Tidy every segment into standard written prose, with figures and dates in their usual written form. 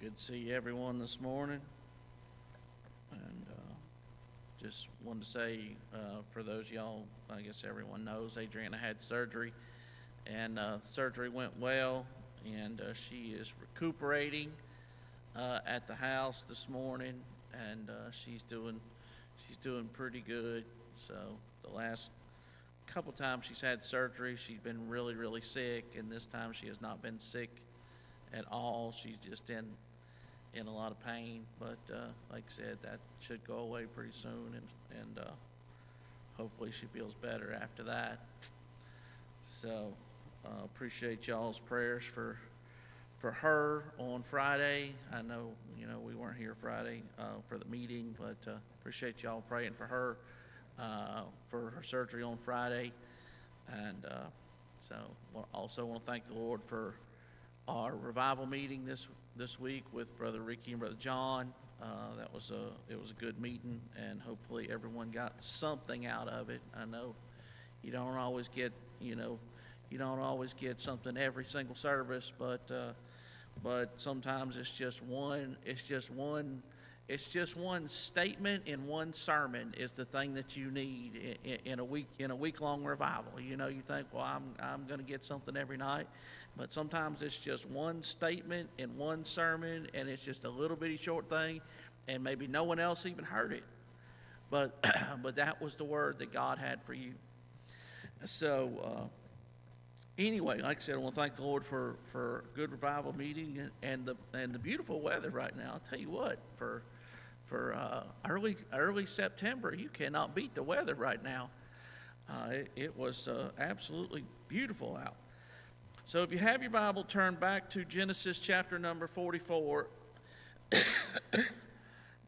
Good to see everyone this morning. And just wanted to say, for those of y'all, I guess everyone knows, Adriana had surgery, and surgery went well, and she is recuperating at the house this morning, and she's doing pretty good. So the last couple times she's had surgery, she's been really, really sick, and this time she has not been sick at all. She's just in a lot of pain, but like I said, that should go away pretty soon, and hopefully she feels better after that. So appreciate y'all's prayers for her on Friday. I know we weren't here Friday for the meeting, but appreciate y'all praying for her surgery on Friday. And so also want to thank the Lord for our revival meeting this week with Brother Ricky and Brother John. It was a good meeting, and hopefully everyone got something out of it. I know you don't always get something every single service, but sometimes it's just one statement in one sermon is the thing that you need in a week-long revival. You think, well, I'm going to get something every night, but sometimes it's just one statement in one sermon, and it's just a little bitty short thing, and maybe no one else even heard it, but that was the word that God had for you. So anyway, like I said, I want to thank the Lord for a good revival meeting and the beautiful weather right now. I'll tell you what, for early September, you cannot beat the weather right now. It was absolutely beautiful out. So if you have your Bible, turn back to Genesis chapter number 44.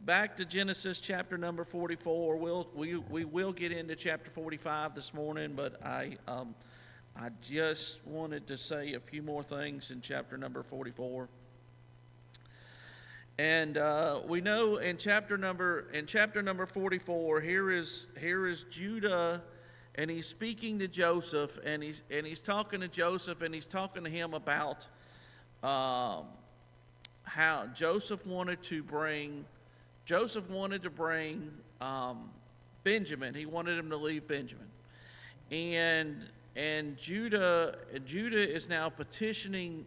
Back to Genesis chapter number 44. We will get into chapter 45 this morning, but I just wanted to say a few more things in chapter number 44. And we know in chapter number 44, here is Judah, and he's speaking to Joseph, and he's talking to Joseph, and he's talking to him about how Joseph wanted to bring Benjamin. He wanted him to leave Benjamin, and Judah is now petitioning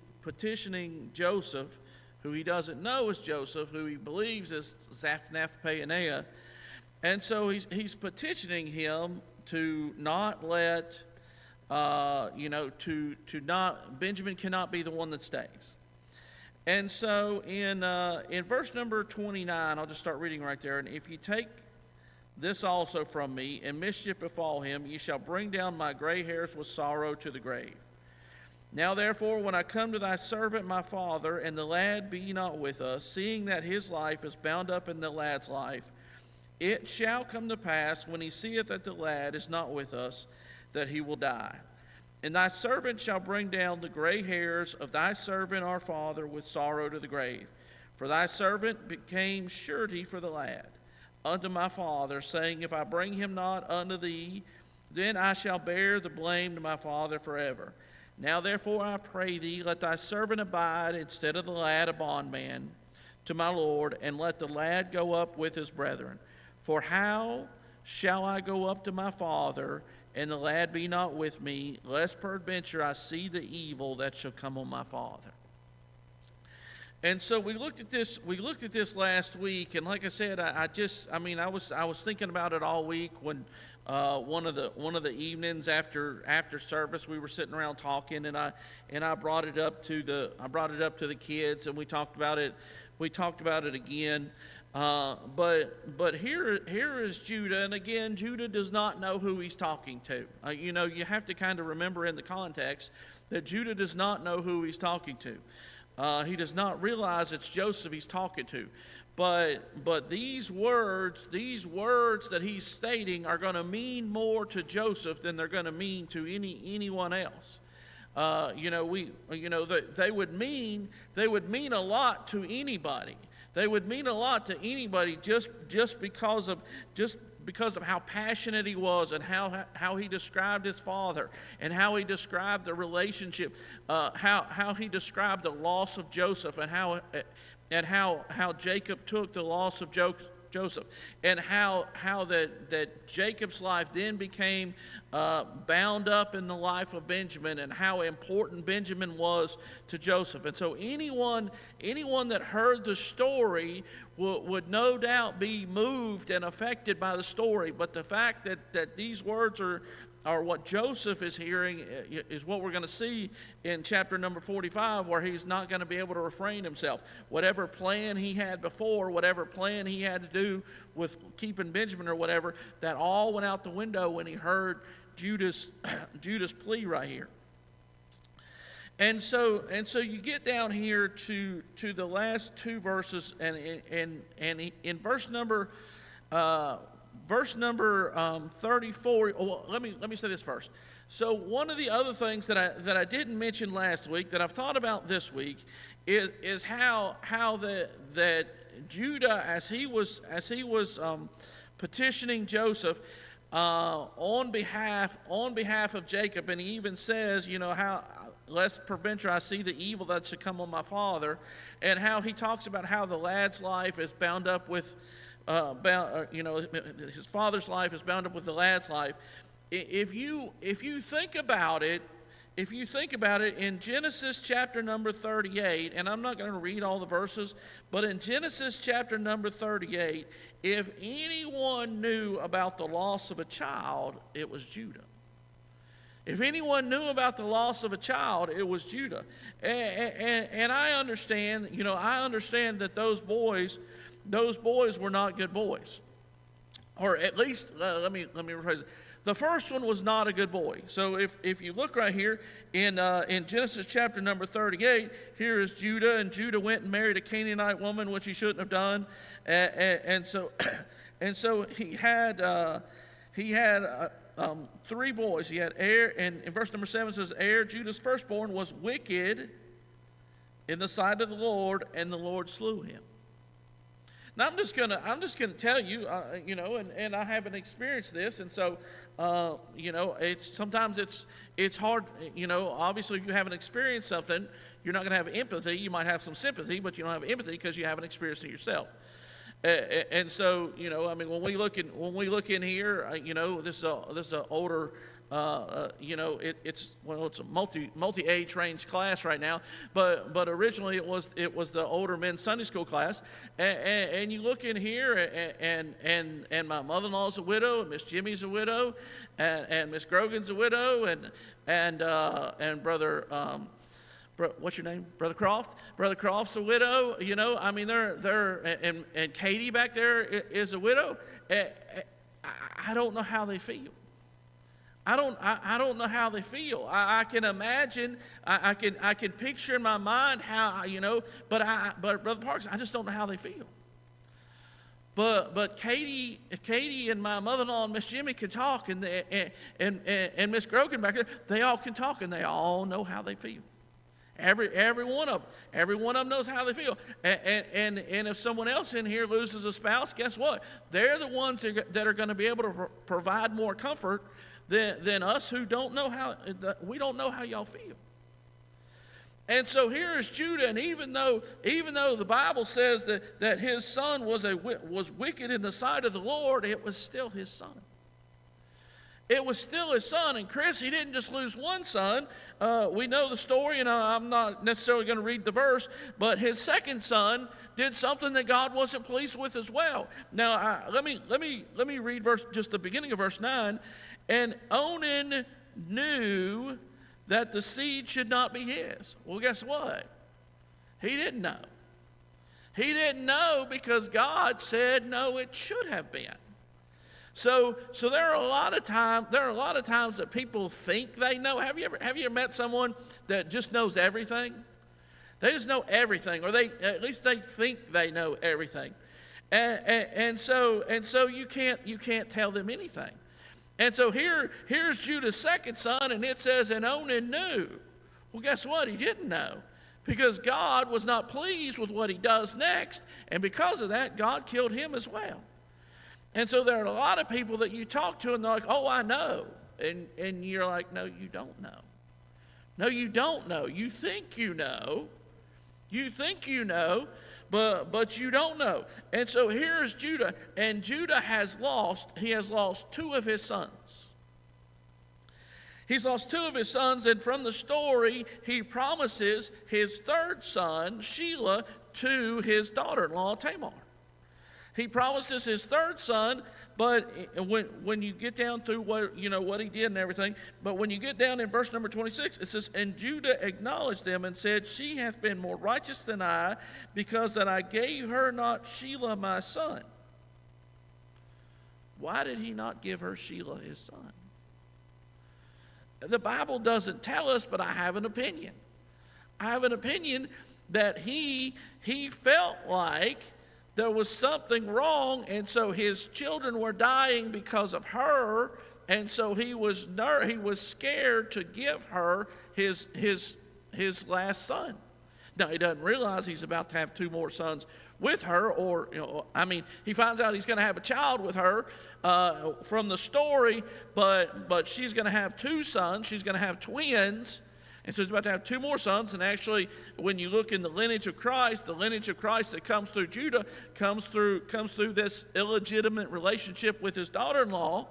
Joseph, who he doesn't know is Joseph, who he believes is Zaphnath-Paaneah. And so he's petitioning him to not let, Benjamin cannot be the one that stays. And so in verse number 29, I'll just start reading right there. And if you take this also from me, and mischief befall him, ye shall bring down my gray hairs with sorrow to the grave. Now therefore, when I come to thy servant my father, and the lad be not with us, seeing that his life is bound up in the lad's life, it shall come to pass, when he seeth that the lad is not with us, that he will die. And thy servant shall bring down the gray hairs of thy servant our father with sorrow to the grave. For thy servant became surety for the lad unto my father, saying, if I bring him not unto thee, then I shall bear the blame to my father forever. Now therefore I pray thee, let thy servant abide instead of the lad a bondman to my lord, and let the lad go up with his brethren. For how shall I go up to my father, and the lad be not with me, lest peradventure I see the evil that shall come on my father? And so we looked at this last week, and like I said, I was thinking about it all week when one of the evenings after service, we were sitting around talking, and I brought it up to the kids, and we talked about it again. But here is Judah, and again, Judah does not know who he's talking to. You have to kind of remember in the context that Judah does not know who he's talking to. He does not realize it's Joseph he's talking to. But these words that he's stating are going to mean more to Joseph than they're going to mean to anyone else. They would mean a lot to anybody. They would mean a lot to anybody just because of because of how passionate he was, and how he described his father, and how he described the relationship, how he described the loss of Joseph, and how Jacob took the loss of Joseph, and how that Jacob's life then became bound up in the life of Benjamin, and how important Benjamin was to Joseph. And so anyone that heard the story would no doubt be moved and affected by the story. But the fact that these words are what Joseph is hearing is what we're going to see in chapter number 45, where he's not going to be able to refrain himself. Whatever plan he had before, whatever plan he had to do with keeping Benjamin or whatever, that all went out the window when he heard Judah's plea right here. And so you get down here to the last two verses, and in verse number 34. Well, let me say this first. So one of the other things that I didn't mention last week that I've thought about this week is how that Judah, as he was petitioning Joseph on behalf of Jacob, and he even says, how, lest peradventure I see the evil that should come on my father, and how he talks about how the lad's life is bound up with his father's life is bound up with the lad's life. If you think about it, in Genesis chapter number 38, and I'm not going to read all the verses, but in Genesis chapter number 38, if anyone knew about the loss of a child, it was Judah. If anyone knew about the loss of a child, it was Judah. And I understand that those boys were not good boys. Or at least, let me rephrase it. The first one was not a good boy. So if you look right here in Genesis chapter number 38, here is Judah, and Judah went and married a Canaanite woman, which he shouldn't have done, and so he had three boys. He had Er, and in verse number 7 it says, Er, Judah's firstborn, was wicked in the sight of the Lord, and the Lord slew him. Now I'm just gonna tell you, and I haven't experienced this, and so sometimes it's hard. Obviously, if you haven't experienced something, you're not gonna have empathy. You might have some sympathy, but you don't have empathy because you haven't experienced it yourself. And so when we look in here, this is an older. It's a multi-age range class right now, but originally it was the older men's Sunday school class, and you look in here, and my mother-in-law's a widow, and Miss Jimmy's a widow, and Miss Grogan's a widow, and brother. What's your name? Brother Croft. Brother Croft's a widow. And Katie back there is a widow. I don't know how they feel. I don't know how they feel. I can imagine. I can picture in my mind how But Brother Parks, I just don't know how they feel. But Katie and my mother-in-law and Miss Jimmy can talk, and Miss Grogan back there, they all can talk, and they all know how they feel. Every one of them knows how they feel. And if someone else in here loses a spouse, guess what? They're the ones that are going to be able to provide more comfort than us who don't know how. We don't know how y'all feel. And so here is Judah, and even though the Bible says that his son was wicked in the sight of the Lord, it was still his son. It was still his son. And Chris, he didn't just lose one son. We know the story, and I'm not necessarily going to read the verse, but his second son did something that God wasn't pleased with as well. Now, let me read just the beginning of verse 9. And Onan knew that the seed should not be his. Well, guess what? He didn't know. He didn't know because God said, no, it should have been. So there are a lot of times that people think they know. Have you ever met someone that just knows everything? They just know everything, or at least they think they know everything, and so you can't tell them anything. And so here's Judah's second son, and it says, and Onan knew. Well, guess what? He didn't know, because God was not pleased with what he does next, and because of that, God killed him as well. And so there are a lot of people that you talk to and they're like, oh, I know. And you're like, no, you don't know. No, you don't know. You think you know. You think you know, but you don't know. And so here's Judah, and Judah has lost two of his sons. He's lost two of his sons, and from the story, he promises his third son, Shelah, to his daughter-in-law, Tamar. He promises his third son, but when you get down through what he did and everything, but when you get down in verse number 26, it says, and Judah acknowledged them and said, she hath been more righteous than I, because that I gave her not Shelah my son. Why did he not give her Shelah his son? The Bible doesn't tell us, but I have an opinion. I have an opinion that he felt like there was something wrong, and so his children were dying because of her, and so he was scared to give her his last son. Now, he doesn't realize he's about to have two more sons with her, he finds out he's going to have a child with her from the story, but she's going to have two sons. She's going to have twins. And so he's about to have two more sons. And actually, when you look in the lineage of Christ that comes through Judah comes through this illegitimate relationship with his daughter-in-law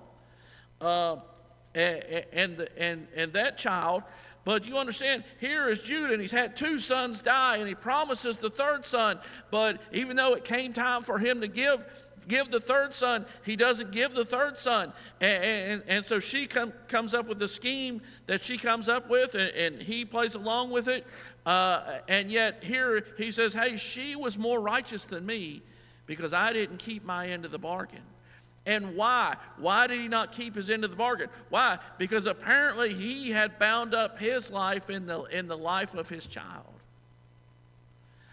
and that child. But you understand, here is Judah, and he's had two sons die, and he promises the third son. But even though it came time for him to give the third son, he doesn't give the third son. And so she comes up with the scheme that she comes up with, and he plays along with it. And yet here he says, hey, she was more righteous than me because I didn't keep my end of the bargain. And why? Why did he not keep his end of the bargain? Why? Because apparently he had bound up his life in the life of his child.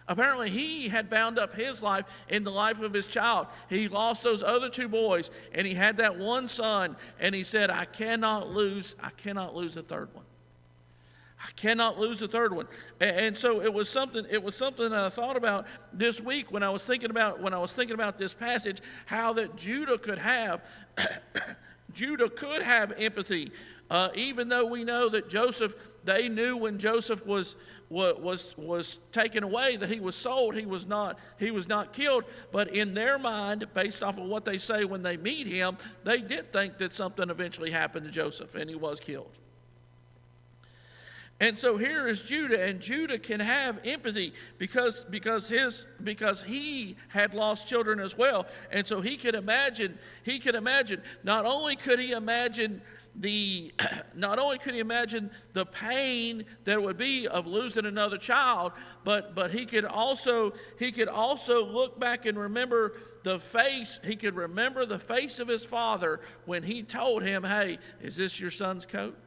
Apparently he had bound up his life in the life of his child. He lost those other two boys, and he had that one son, and he said, I cannot lose a third one. I cannot lose a third one. And so it was something that I thought about this week when I was thinking about this passage, how that Judah could have empathy. Even though we know that they knew when Joseph was taken away that he was sold, he was not killed. But in their mind, based off of what they say when they meet him, they did think that something eventually happened to Joseph and he was killed. And so here is Judah, and Judah can have empathy because he had lost children as well. And so he could imagine, not only could he imagine the pain that it would be of losing another child, but he could also look back and remember the face. He could remember the face of his father when he told him, hey, is this your son's coat?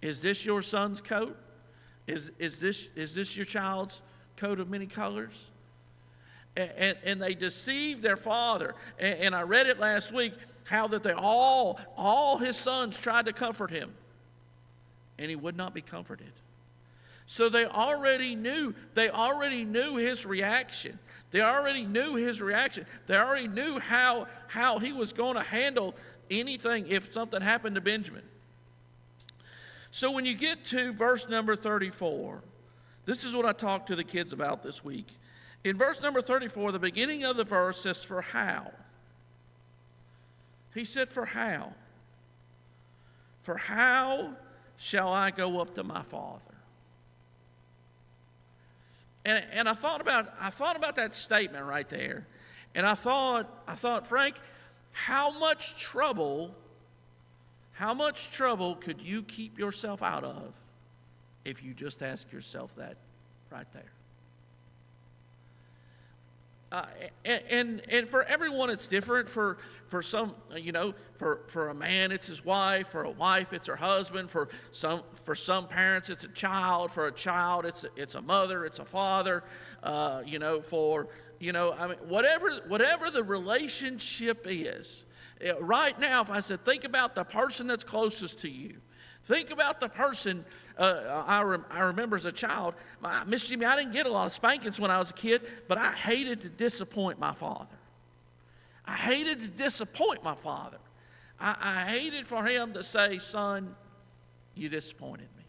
Is this your son's coat? Is this your child's coat of many colors? And they deceived their father. And I read it last week, how that they all his sons tried to comfort him, and he would not be comforted. So they already knew his reaction. They already knew how he was going to handle anything if something happened to Benjamin. So when you get to verse number 34, this is what I talked to the kids about this week. In verse number 34, the beginning of the verse says, for how? He said, for how? For how shall I go up to my father? And I thought about that statement right there. And I thought, Frank, how much trouble could you keep yourself out of if you just ask yourself that right there? And for everyone it's different. For some, for a man it's his wife, for a wife it's her husband, for some parents it's a child, for a child it's a mother, it's a father, whatever the relationship is. Right now, if I said, think about the person that's closest to you. Think about the person, I remember as a child, Miss Jimmy, I didn't get a lot of spankings when I was a kid, but I hated to disappoint my father. I hated to disappoint my father. I hated for him to say, son, you disappointed me.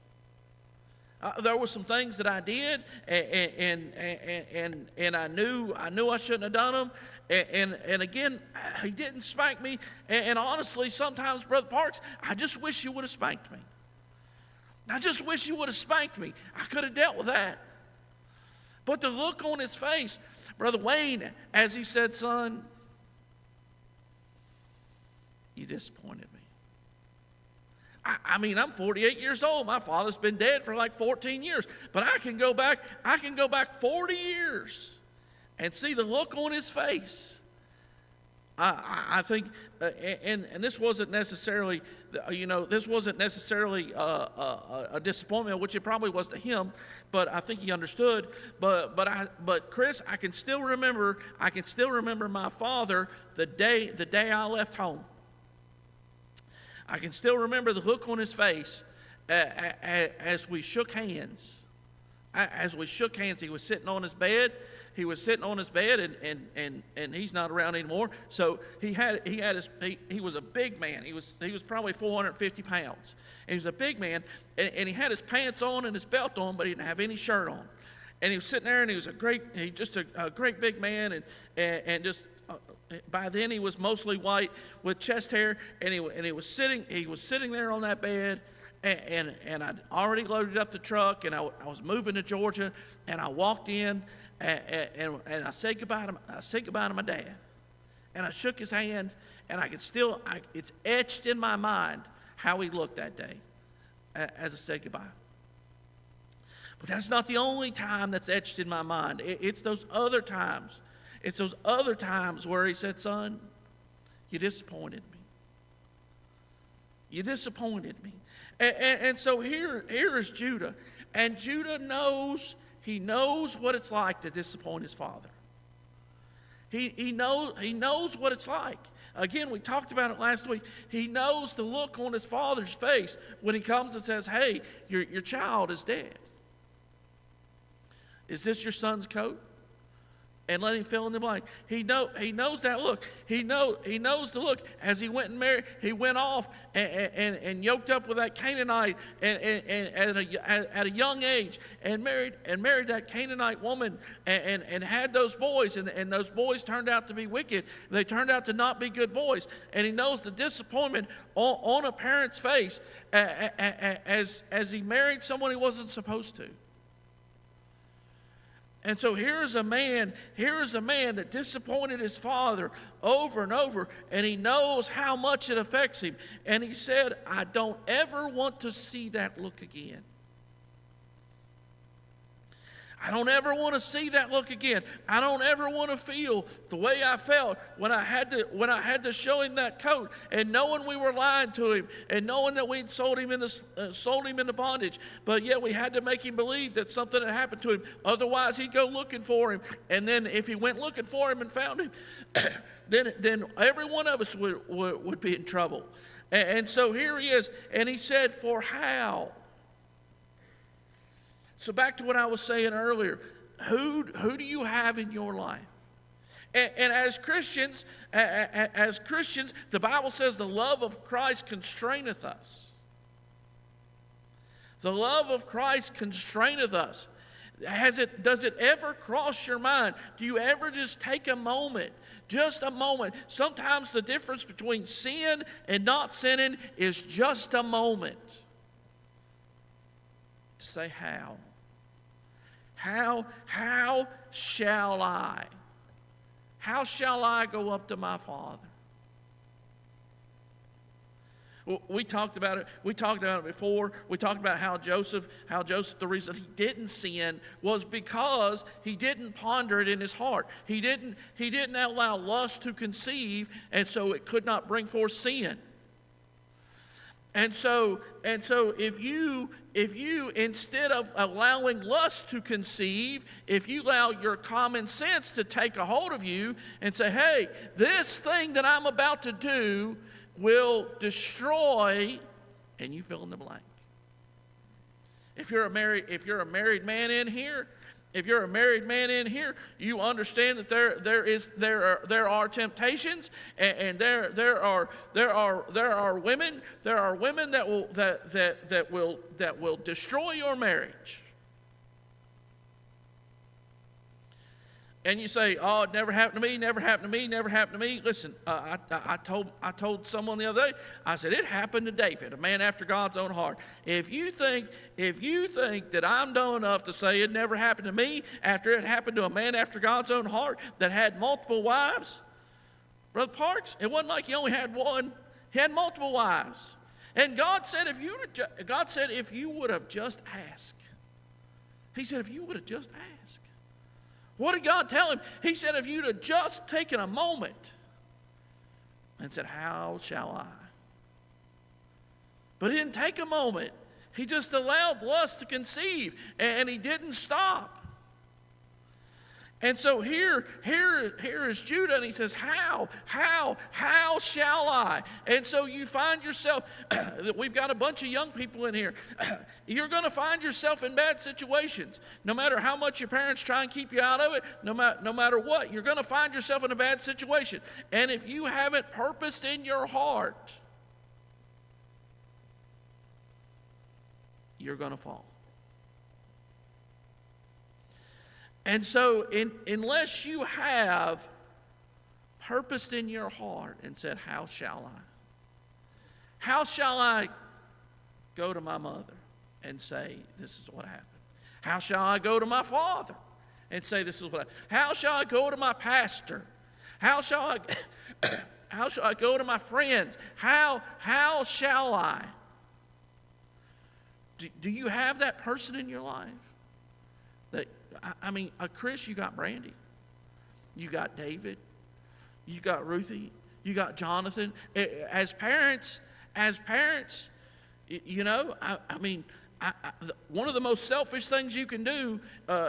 There were some things that I did, and I knew I shouldn't have done them. And again, he didn't spank me. And honestly, sometimes, Brother Parks, I just wish you would have spanked me. I just wish you would have spanked me. I could have dealt with that. But the look on his face, Brother Wayne, as he said, son, you disappointed me. I mean, I'm 48 years old. My father's been dead for like 14 years. But I can go back 40 years and see the look on his face. I think, and this wasn't necessarily, this wasn't necessarily a disappointment, which it probably was to him, but I think he understood. But Chris, I can still remember my father the day I left home. I can still remember the look on his face as we shook hands. As we shook hands, he was sitting on his bed. He and he's not around anymore. So he was a big man. He was probably 450 pounds. And he was a big man, and he had his pants on and his belt on, but he didn't have any shirt on. And he was sitting there, and he was a great big man, and just. By then he was mostly white with chest hair, and he was sitting there on that bed, and I'd already loaded up the truck, and I was moving to Georgia, and I walked in, and I said goodbye to my dad, and I shook his hand, and it's etched in my mind how he looked that day as I said goodbye. But that's not the only time that's etched in my mind. It's those other times. It's those other times where he said, son, you disappointed me. You disappointed me. And so here is Judah. And Judah knows what it's like to disappoint his father. He knows what it's like. Again, we talked about it last week. He knows the look on his father's face when he comes and says, hey, your child is dead. Is this your son's coat? And let him fill in the blank. He knows that look. He knows the look. As he went and married, he went off and yoked up with that Canaanite at a young age and married that Canaanite woman and had those boys, and those boys turned out to be wicked. They turned out to not be good boys. And he knows the disappointment on a parent's face as he married someone he wasn't supposed to. And so here is a man that disappointed his father over and over, and he knows how much it affects him. And he said, I don't ever want to see that look again. I don't ever want to see that look again. I don't ever want to feel the way I felt when I had to show him that coat, and knowing we were lying to him, and knowing that we'd sold him into bondage, but yet we had to make him believe that something had happened to him. Otherwise, he'd go looking for him, and then if he went looking for him and found him, then every one of us would be in trouble. And so here he is, and he said, "For how?" So back to what I was saying earlier, who do you have in your life? And as Christians, the Bible says the love of Christ constraineth us. The love of Christ constraineth us. Does it ever cross your mind? Do you ever just take a moment, just a moment? Sometimes the difference between sin and not sinning is just a moment. To say how? How shall I? How shall I go up to my Father? We talked about it. We talked about it before. We talked about how Joseph, the reason he didn't sin was because he didn't ponder it in his heart. He didn't allow lust to conceive, and so it could not bring forth sin. And so if you instead of allowing lust to conceive, if you allow your common sense to take a hold of you and say, hey, this thing that I'm about to do will destroy, and you fill in the blank. If you're a married man in here, If you're a married man in here, you understand that there are temptations, and there are women that will destroy your marriage. And you say, "Oh, it never happened to me, never happened to me, never happened to me." Listen, I told someone the other day, I said, it happened to David, a man after God's own heart. If you think that I'm dumb enough to say it never happened to me after it happened to a man after God's own heart that had multiple wives, Brother Parks, it wasn't like he only had one. He had multiple wives. And God said, if you would have just asked. He said, if you would have just asked. What did God tell him? He said, if you'd have just taken a moment and said, how shall I? But he didn't take a moment. He just allowed lust to conceive, and he didn't stop. And so here is Judah, and he says, how shall I? And so you find yourself, we've got a bunch of young people in here. You're going to find yourself in bad situations. No matter how much your parents try and keep you out of it, no matter what, you're going to find yourself in a bad situation. And if you haven't purposed in your heart, you're going to fall. And so unless you have purposed in your heart and said, how shall I? How shall I go to my mother and say, this is what happened? How shall I go to my father and say, this is what happened? How shall I go to my pastor? How shall I go to my friends? How shall I? Do you have that person in your life? Chris, you got Brandy. You got David. You got Ruthie. You got Jonathan. As parents, one of the most selfish things you can do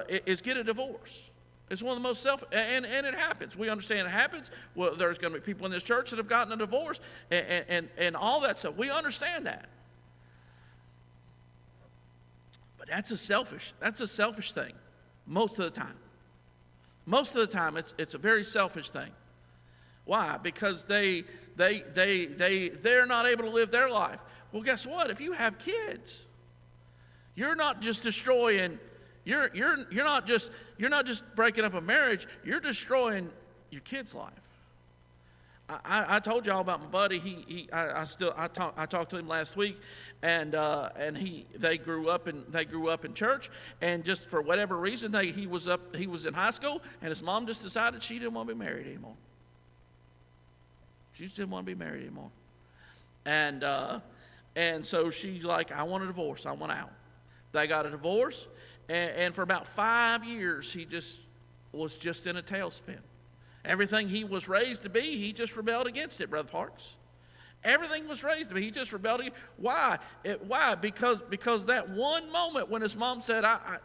is get a divorce. It's one of the most selfish, and it happens. We understand it happens. Well, there's going to be people in this church that have gotten a divorce and all that stuff. We understand that. But that's a selfish thing. Most of the time. Most of the time, it's a very selfish thing. Why? Because they're not able to live their life. Well, guess what? If you have kids, you're not just destroying. You're not just breaking up a marriage. You're destroying your kid's life. I told y'all about my buddy. I talked to him last week, and they grew up in church, and just for whatever reason he was in high school, and his mom just decided she didn't want to be married anymore. She just didn't want to be married anymore, and so she's like, I want a divorce. I want out. They got a divorce, and for about 5 years he was just in a tailspin. Everything he was raised to be, he just rebelled against it, Brother Parks. Everything was raised to be, he just rebelled against it. Why? Why? Because that one moment when his mom said, I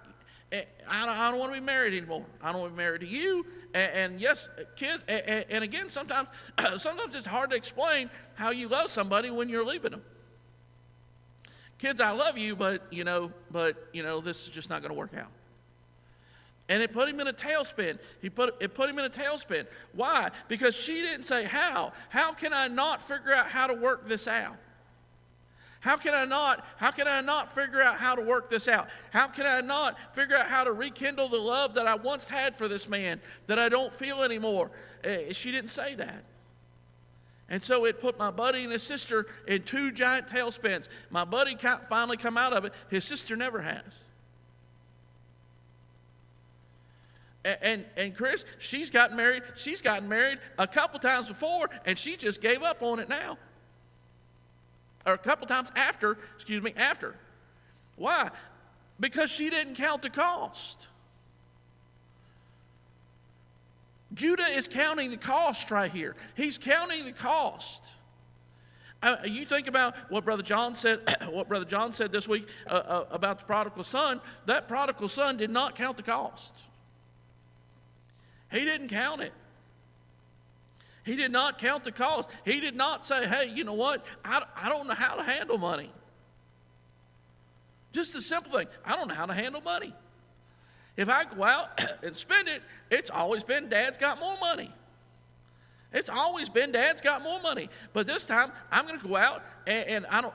don't want to be married anymore. I don't want to be married to you. And yes, kids, and again, sometimes it's hard to explain how you love somebody when you're leaving them. Kids, I love you, but this is just not going to work out. And it put him in a tailspin. It put him in a tailspin. Why? Because she didn't say, how? How can I not figure out how to work this out? How can I not figure out how to work this out? How can I not figure out how to rekindle the love that I once had for this man that I don't feel anymore? She didn't say that. And so it put my buddy and his sister in two giant tailspins. My buddy finally come out of it. His sister never has. And Chris, she's gotten married a couple times before, and she just gave up on it now. Or a couple times after. Why? Because she didn't count the cost. Judah is counting the cost right here. He's counting the cost. You think about what Brother John said. What Brother John said this week about the prodigal son. That prodigal son did not count the cost. He didn't count it. He did not count the cost. He did not say, hey, you know what? I don't know how to handle money. Just a simple thing. I don't know how to handle money. If I go out and spend it, it's always been Dad's got more money. It's always been Dad's got more money. But this time, I'm going to go out and I don't...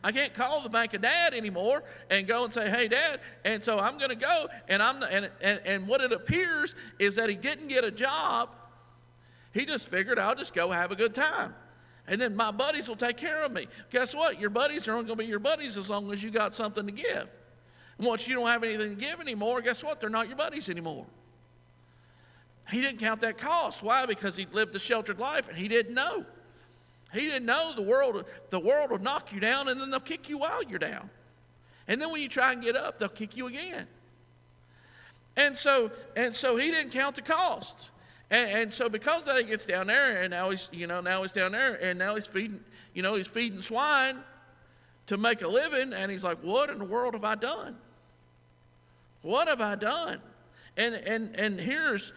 I can't call the bank of Dad anymore and go and say, hey, Dad. And so I'm going to go, and what it appears is that he didn't get a job. He just figured, I'll just go have a good time. And then my buddies will take care of me. Guess what? Your buddies are only going to be your buddies as long as you got something to give. And once you don't have anything to give anymore, guess what? They're not your buddies anymore. He didn't count that cost. Why? Because he lived a sheltered life, and he didn't know. He didn't know the world will knock you down, and then they'll kick you while you're down. And then when you try and get up, they'll kick you again. And so he didn't count the cost. And so because that he gets down there, and now he's down there, and now he's feeding swine to make a living, and he's like, what in the world have I done? What have I done? And here is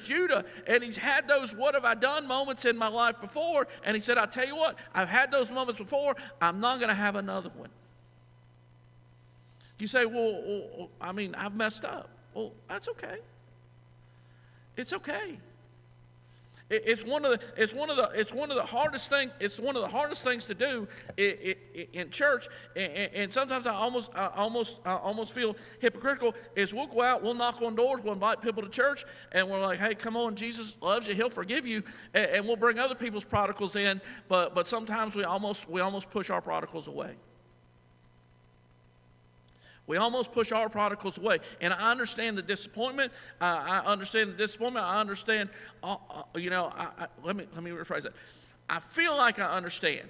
Judah, and he's had those what have I done moments in my life before, and he said, I'll tell you what, I've had those moments before, I'm not going to have another one. You say, well, I mean, I've messed up. Well, that's okay. It's okay. It's one of the hardest things to do in church, and sometimes I almost feel hypocritical. Is we'll go out, we'll knock on doors, we'll invite people to church, and we're like, hey, come on, Jesus loves you, He'll forgive you, and we'll bring other people's prodigals in, but sometimes we almost push our prodigals away. We almost push our prodigals away. And I understand the disappointment. I understand, let me rephrase that. I feel like I understand.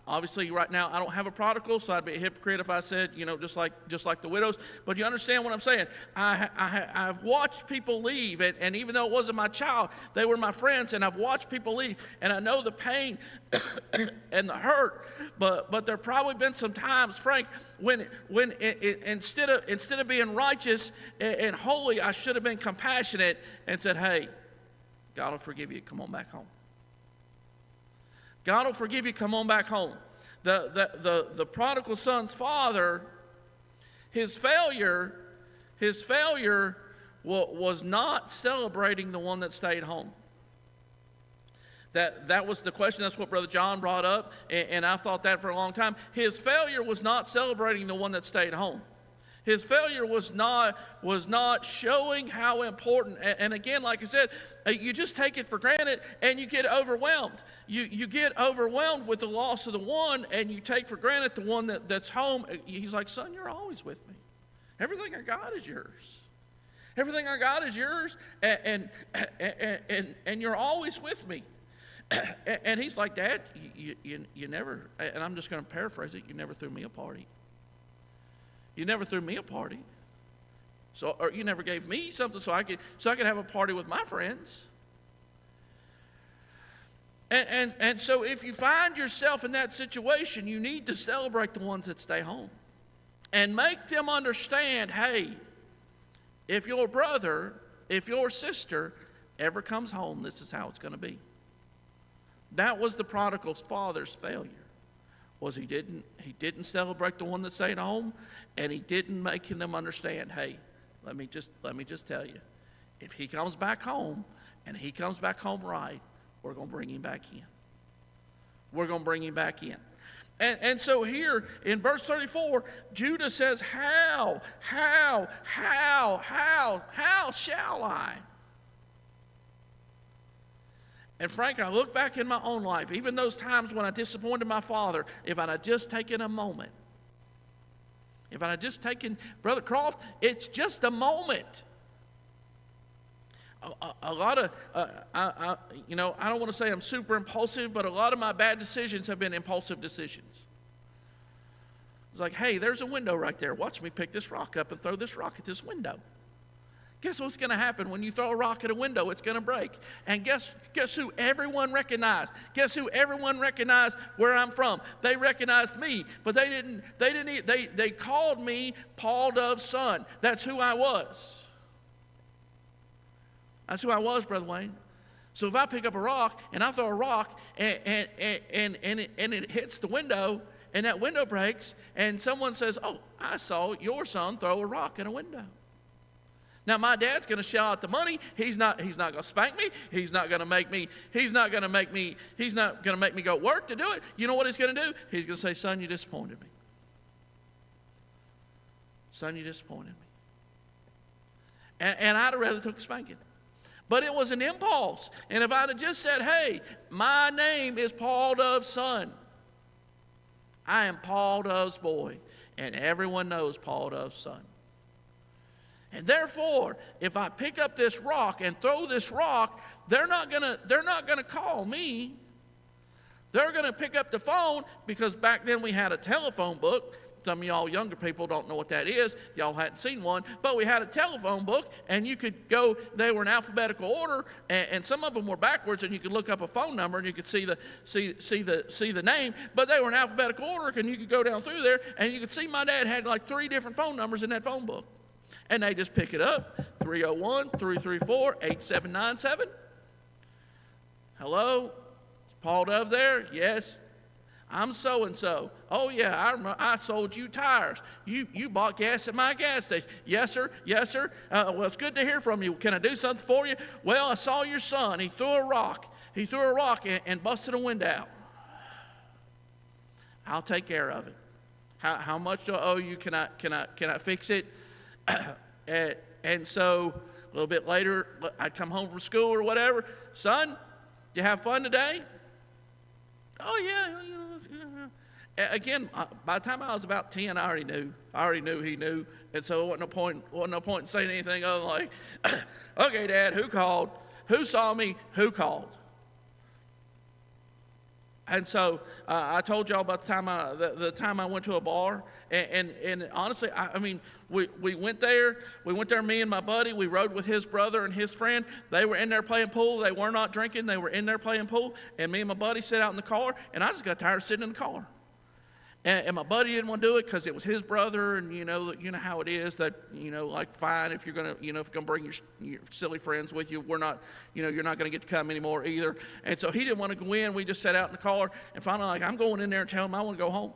Obviously, right now, I don't have a prodigal, so I'd be a hypocrite if I said, just like the widows. But you understand what I'm saying. I've watched people leave, and even though it wasn't my child, they were my friends, and I've watched people leave, and I know the pain and the hurt. But there probably been some times, Frank, when instead of being righteous and holy, I should have been compassionate and said, hey, God will forgive you. Come on back home. God will forgive you. Come on back home. The prodigal son's father, his failure was not celebrating the one that stayed home. That was the question. That's what Brother John brought up, and I've thought that for a long time. His failure was not celebrating the one that stayed home. His failure was not showing how important, and again, like I said, you just take it for granted and you get overwhelmed. You get overwhelmed with the loss of the one, and you take for granted the one that's home. He's like, son, you're always with me. Everything I got is yours. Everything I got is yours, and you're always with me. And he's like, Dad, you never, and I'm just going to paraphrase it, you never threw me a party. You never threw me a party. Or you never gave me something so I could have a party with my friends. And so if you find yourself in that situation, you need to celebrate the ones that stay home. And make them understand, hey, if your brother, if your sister ever comes home, this is how it's going to be. That was the prodigal's father's failure. Was he didn't celebrate the one that stayed home, and he didn't make them understand, hey, let me just tell you, if he comes back home and he comes back home right, we're going to bring him back in. We're going to bring him back in. And so here in verse 34, Judah says, how shall I? And Frank, I look back in my own life, even those times when I disappointed my father, if I had just taken a moment, if I had just taken, Brother Croft, it's just a moment. A lot of, I don't want to say I'm super impulsive, but a lot of my bad decisions have been impulsive decisions. It's like, hey, there's a window right there. Watch me pick this rock up and throw this rock at this window. Guess what's going to happen when you throw a rock at a window? It's going to break. And guess who everyone recognized? Guess who everyone recognized where I'm from? They recognized me, but they called me Paul Dove's son. That's who I was. That's who I was, Brother Wayne. So if I pick up a rock and I throw a rock and it hits the window and that window breaks and someone says, oh, I saw your son throw a rock in a window. Now, my dad's going to shell out the money. He's not going to spank me. He's not going to make me go work to do it. You know what he's going to do? He's going to say, son, you disappointed me. Son, you disappointed me. And I'd have rather took a spanking. But it was an impulse. And if I'd have just said, hey, my name is Paul Dove's son. I am Paul Dove's boy. And everyone knows Paul Dove's son. And therefore, if I pick up this rock and throw this rock, they're not gonna call me. They're gonna pick up the phone, because back then we had a telephone book. Some of y'all younger people don't know what that is. Y'all hadn't seen one, but we had a telephone book, and you could go. They were in alphabetical order, and some of them were backwards, and you could look up a phone number and you could see the name. But they were in alphabetical order, and you could go down through there, and you could see my dad had like 3 different phone numbers in that phone book. And they just pick it up, 301-334-8797. Hello, is Paul Dove there? Yes. I'm so-and-so. Oh, yeah, I sold you tires. You bought gas at my gas station. Yes, sir. Yes, sir. Well, it's good to hear from you. Can I do something for you? Well, I saw your son. He threw a rock. And busted a window out. I'll take care of it. How much do I owe you? Can I fix it? And so a little bit later, I'd come home from school or whatever. Son, did you have fun today? Oh, yeah. Again, by the time I was about 10, I already knew he knew. And so there wasn't no point in saying anything other than like, okay, Dad, who called? Who saw me? Who called? And so I told y'all about the time I went to a bar, and honestly, I mean, we went there. Me and my buddy. We rode with his brother and his friend. They were in there playing pool. They were not drinking. They were in there playing pool. And me and my buddy sat out in the car, and I just got tired of sitting in the car. And my buddy didn't want to do it because it was his brother, and you know how it is that like fine if you're gonna bring your silly friends with you, we're not you're not gonna get to come anymore either. And so he didn't want to go in. We just sat out in the car, and finally like I'm going in there and telling him I want to go home.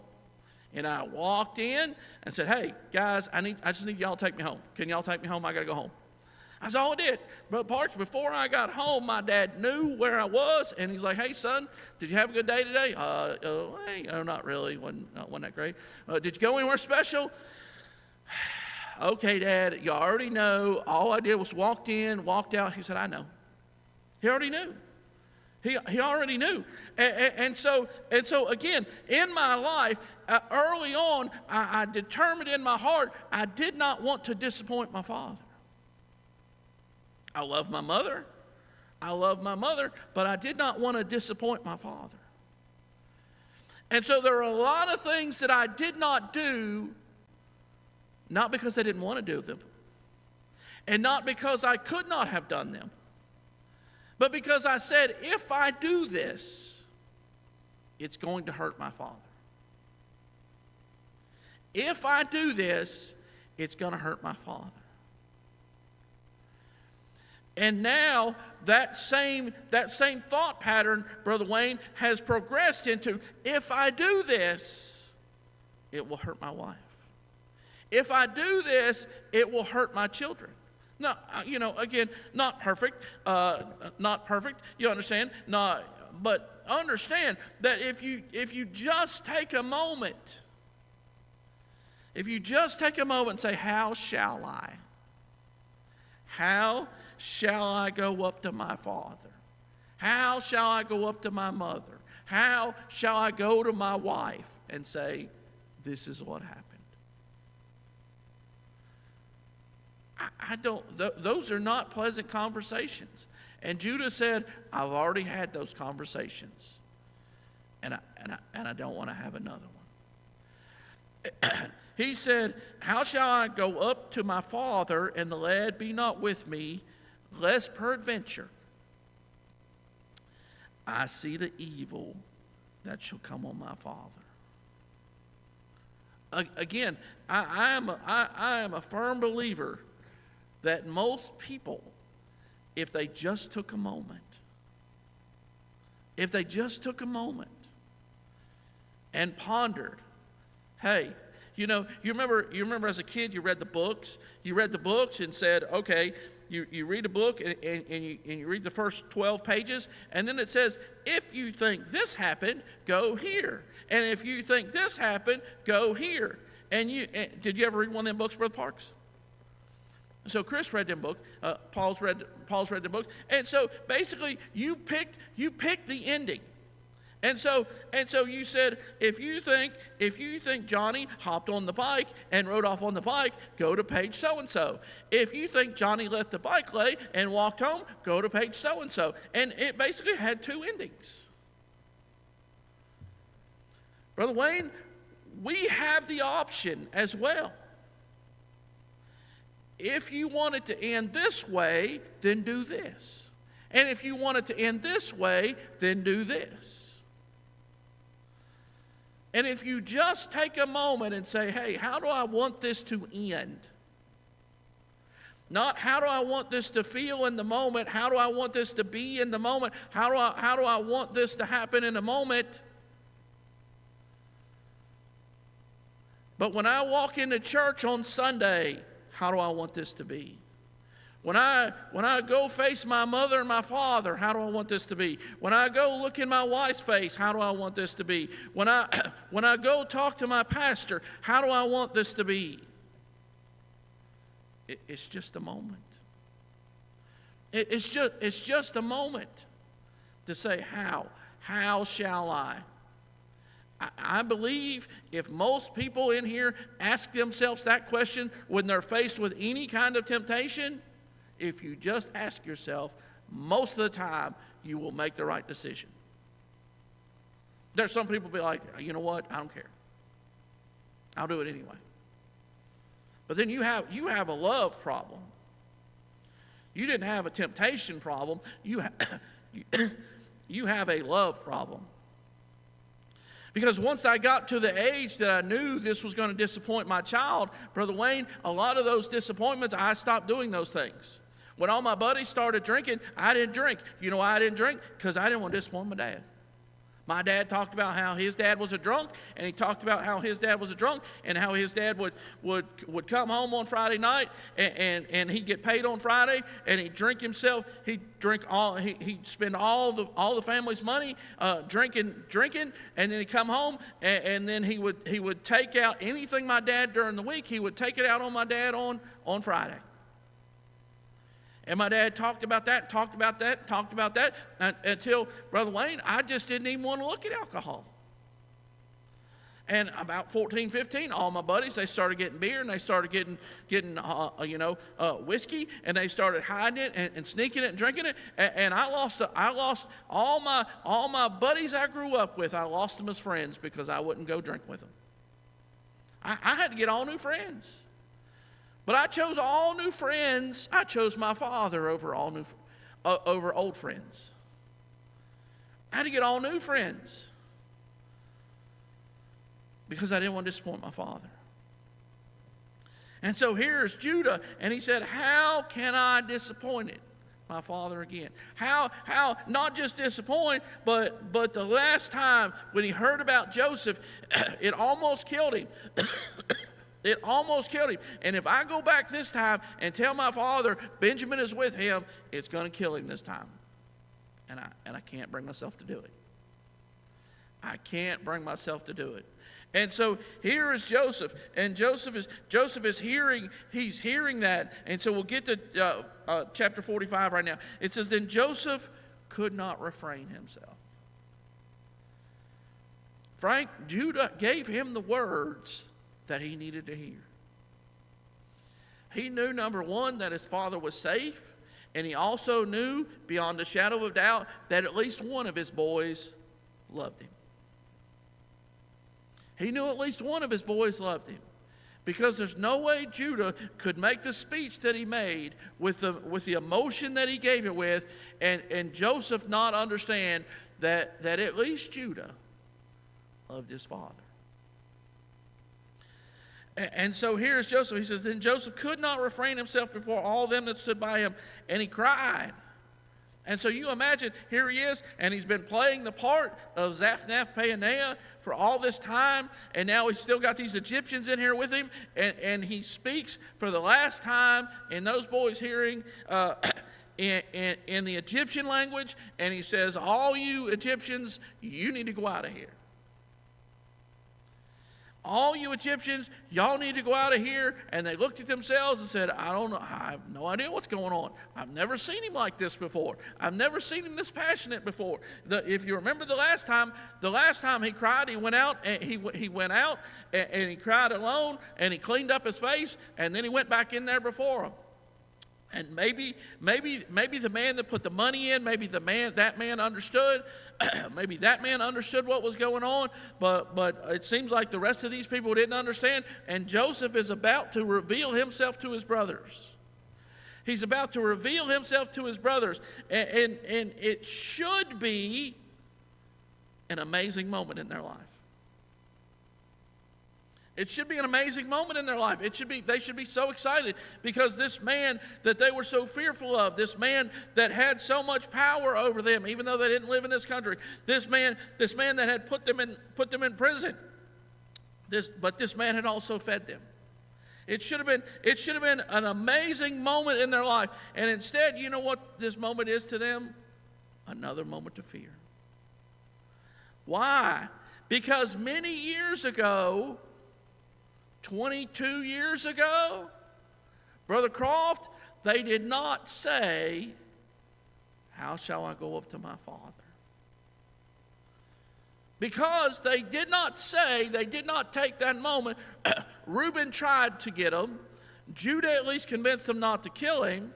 And I walked in and said, hey guys, I just need y'all to take me home. Can y'all take me home? I gotta go home. That's all I did. Brother Parks, before I got home, my dad knew where I was, and he's like, hey, son, did you have a good day today? Hey, no, not really. Wasn't that great. Did you go anywhere special? Okay, Dad, you already know. All I did was walked in, walked out. He said, I know. He already knew. He already knew. And so again, in my life, early on, I determined in my heart, I did not want to disappoint my father. I love my mother, but I did not want to disappoint my father. And so there are a lot of things that I did not do, not because I didn't want to do them, and not because I could not have done them, but because I said, if I do this, it's going to hurt my father. If I do this, it's going to hurt my father. And now that same thought pattern, Brother Wayne, has progressed into, if I do this, it will hurt my wife. If I do this, it will hurt my children. Now, again, not perfect, you understand? But understand that if you just take a moment, and say, how shall I? How shall I go up to my father? How shall I go up to my mother? How shall I go to my wife and say, this is what happened? Those are not pleasant conversations. And Judah said, I've already had those conversations. And I don't want to have another one. He said, how shall I go up to my father, and the lad be not with me, lest peradventure I see the evil that shall come on my father. Again, I am a firm believer that most people, if they just took a moment and pondered, hey, You remember as a kid, you read the books. You read the books and said, okay, you read a book and you read the first 12 pages, and then it says, if you think this happened, go here. And if you think this happened, go here. And did you ever read one of them books, Brother Parks? So Chris read them books. Paul's read the books. And so basically, you picked the ending. And so you said, if you think Johnny hopped on the bike and rode off on the bike, go to page so and so. If you think Johnny let the bike lay and walked home, go to page so and so. And it basically had two endings. Brother Wayne, we have the option as well. If you want it to end this way, then do this. And if you want it to end this way, then do this. And if you just take a moment and say, hey, how do I want this to end? Not how do I want this to feel in the moment? How do I want this to be in the moment? How do I want this to happen in the moment? But when I walk into church on Sunday, how do I want this to be? When I go face my mother and my father, how do I want this to be? When I go look in my wife's face, how do I want this to be? When I go talk to my pastor, how do I want this to be? It's just a moment. It's just a moment to say, how shall I? I believe if most people in here ask themselves that question when they're faced with any kind of temptation, if you just ask yourself, most of the time you will make the right decision. There's some people be like, you know what, I don't care. I'll do it anyway. But then you have a love problem. You didn't have a temptation problem. You have a love problem. Because once I got to the age that I knew this was going to disappoint my child, Brother Wayne, a lot of those disappointments, I stopped doing those things. When all my buddies started drinking, I didn't drink. You know why I didn't drink? Because I didn't want to disappoint my dad. My dad talked about how his dad was a drunk, and he talked about how his dad was a drunk, and how his dad would come home on Friday night, and he'd get paid on Friday, and he'd drink himself. He'd spend all the family's money drinking, and then he'd come home, and then he would take out anything my dad during the week. He would take it out on my dad on Friday. And my dad talked about that, until, Brother Wayne, I just didn't even want to look at alcohol. And about 14, 15, all my buddies, they started getting beer, and they started getting whiskey, and they started hiding it and sneaking it and drinking it. And I lost all my buddies I grew up with. I lost them as friends because I wouldn't go drink with them. I had to get all new friends. But I chose all new friends. I chose my father over old friends. I had to get all new friends because I didn't want to disappoint my father. And so here's Judah, and he said, how can I disappoint my father again? How not just disappoint, but the last time when he heard about Joseph, it almost killed him. It almost killed him. And if I go back this time and tell my father Benjamin is with him, it's going to kill him this time. And I can't bring myself to do it. I can't bring myself to do it. And so here is Joseph, and Joseph is hearing that. And so we'll get to chapter 45 right now. It says, then Joseph could not refrain himself. Frank, Judah gave him the words that he needed to hear. He knew, number one, that his father was safe, and he also knew, beyond a shadow of doubt, that at least one of his boys loved him. He knew at least one of his boys loved him, because there's no way Judah could make the speech that he made with the emotion that he gave it with, and Joseph not understand that at least Judah loved his father. And so here's Joseph. He says, then Joseph could not refrain himself before all them that stood by him, and he cried. And so you imagine, here he is, and he's been playing the part of Zaphnath-Paaneah for all this time, and now he's still got these Egyptians in here with him, and he speaks for the last time in those boys' hearing in the Egyptian language, and he says, all you Egyptians, you need to go out of here. All you Egyptians, y'all need to go out of here. And they looked at themselves and said, I don't know, I have no idea what's going on. I've never seen him like this before. I've never seen him this passionate before. If you remember the last time he cried, he went out and he went out and he cried alone, and he cleaned up his face, and then he went back in there before them. And maybe the man that put the money in, that man understood. Maybe that man understood what was going on, but it seems like the rest of these people didn't understand. And Joseph is about to reveal himself to his brothers. He's about to reveal himself to his brothers, and it should be an amazing moment in their life. It should be an amazing moment in their life. They should be so excited, because this man that they were so fearful of, this man that had so much power over them, even though they didn't live in this country, this man that had put them in prison, but this man had also fed them. It should have been an amazing moment in their life. And instead, you know what this moment is to them? Another moment of fear. Why? Because many years ago, 22 years ago, Brother Croft, they did not say, how shall I go up to my father? Because they did not say, they did not take that moment. Reuben tried to get them. Judah at least convinced them not to kill him.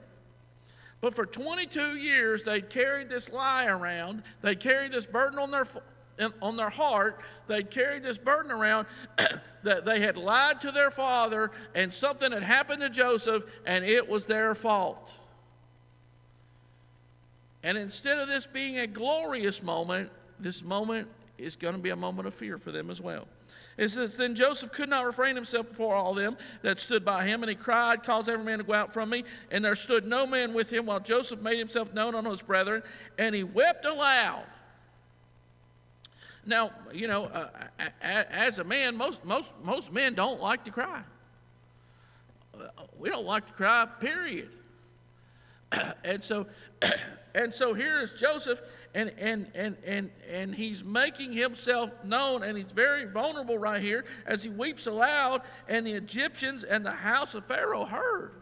But for 22 years, they carried this lie around. They carried this burden on their heart. They carried this burden around that they had lied to their father, and something had happened to Joseph, and it was their fault. And instead of this being a glorious moment, this moment is going to be a moment of fear for them as well. It says, then Joseph could not refrain himself before all them that stood by him, and he cried, cause every man to go out from me. And there stood no man with him, while Joseph made himself known unto his brethren, and he wept aloud. Now, you know, as a man, most men don't like to cry. We don't like to cry, period. And so here is Joseph, and he's making himself known, and he's very vulnerable right here as he weeps aloud, and the Egyptians and the house of Pharaoh heard.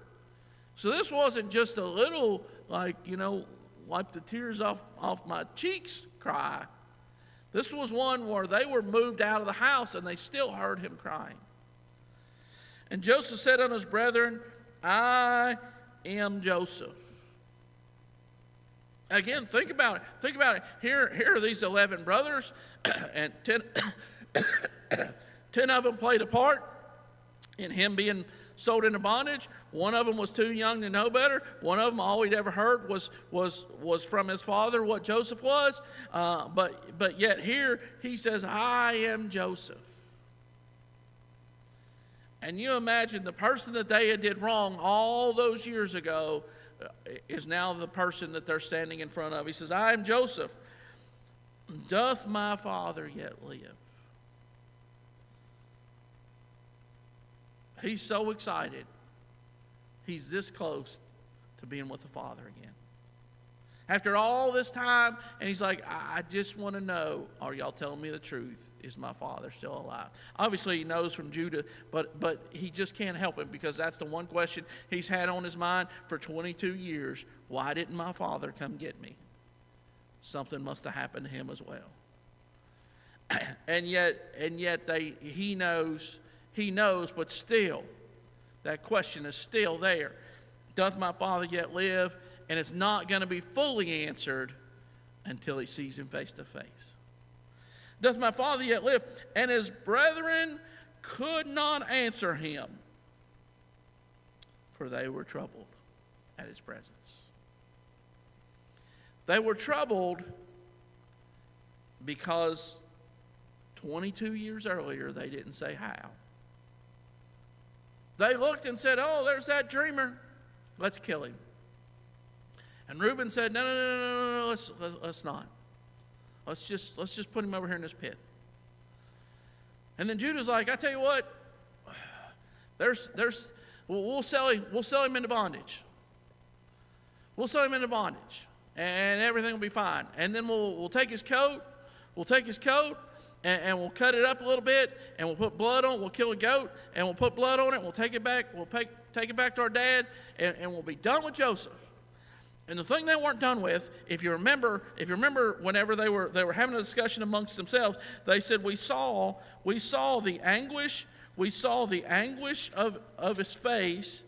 So this wasn't just a little, like, you know, wipe the tears off my cheeks cry. This was one where they were moved out of the house, and they still heard him crying. And Joseph said unto his brethren, I am Joseph. Again, think about it. Think about it. Here are these 11 brothers, and 10 of them played a part in him being sold into bondage. One of them was too young to know better. One of them, all he'd ever heard was from his father what Joseph was. But yet here he says, I am Joseph. And you imagine the person that they had did wrong all those years ago is now the person that they're standing in front of. He says, I am Joseph. Doth my father yet live? He's so excited. He's this close to being with the Father again. After all this time, and he's like, I just want to know, are y'all telling me the truth? Is my father still alive? Obviously, he knows from Judah, but he just can't help it, because that's the one question he's had on his mind for 22 years. Why didn't my father come get me? Something must have happened to him as well. And yet he knows, but still, that question is still there. Doth my father yet live? And it's not going to be fully answered until he sees him face to face. Doth my father yet live? And his brethren could not answer him, for they were troubled at his presence. They were troubled because 22 years earlier they didn't say how. They looked and said, oh, there's that dreamer. Let's kill him. And Reuben said, no, let's not. Let's just put him over here in this pit. And then Judah's like, I tell you what, we'll sell him into bondage. We'll sell him into bondage, and everything will be fine. And then we'll take his coat. We'll take his coat, and we'll cut it up a little bit, and we'll put blood on it. We'll kill a goat, and we'll put blood on it. We'll take it back. We'll take it back to our dad, and we'll be done with Joseph. And the thing they weren't done with, if you remember, whenever they were having a discussion amongst themselves, they said, we saw the anguish of his face.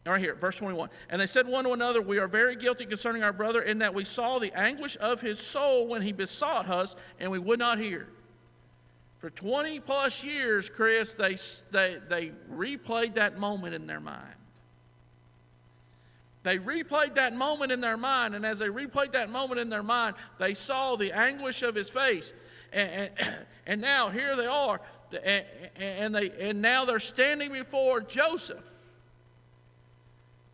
Right here, verse 21. And they said one to another, we are very guilty concerning our brother, in that we saw the anguish of his soul when he besought us, and we would not hear. For 20 plus years, Chris, they replayed that moment in their mind. They replayed that moment in their mind, and as they replayed that moment in their mind, they saw the anguish of his face. And now here they are, and now they're standing before Joseph.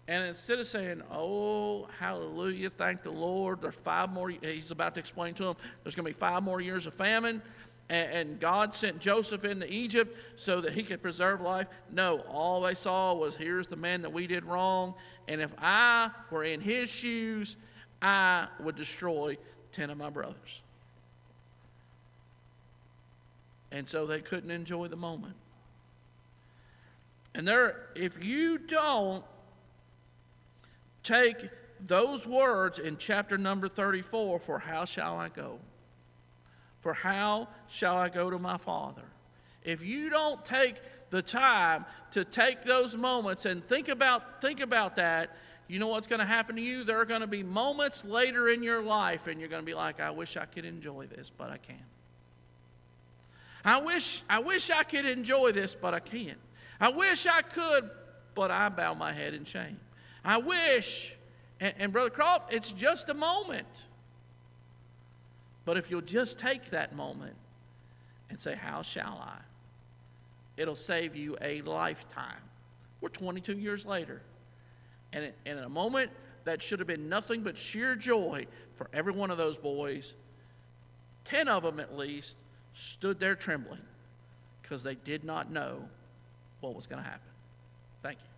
And instead of saying, oh, hallelujah, thank the Lord, there's 5 more, he's about to explain to them, there's going to be 5 more years of famine, and God sent Joseph into Egypt so that he could preserve life. No, all they saw was, here's the man that we did wrong, and if I were in his shoes, I would destroy 10 of my brothers. And so they couldn't enjoy the moment. And if you don't take those words in chapter number 34, for how shall I go? For how shall I go to my father? If you don't take the time to take those moments and think about that, you know what's going to happen to you? There are going to be moments later in your life, and you're going to be like, I wish I could enjoy this, but I can't. I wish I could enjoy this, but I can't. I wish I could, but I bow my head in shame. I wish, and Brother Croft, it's just a moment. But if you'll just take that moment and say, how shall I? It'll save you a lifetime. We're 22 years later. And in a moment that should have been nothing but sheer joy for every one of those boys, 10 of them at least stood there trembling because they did not know what was going to happen. Thank you.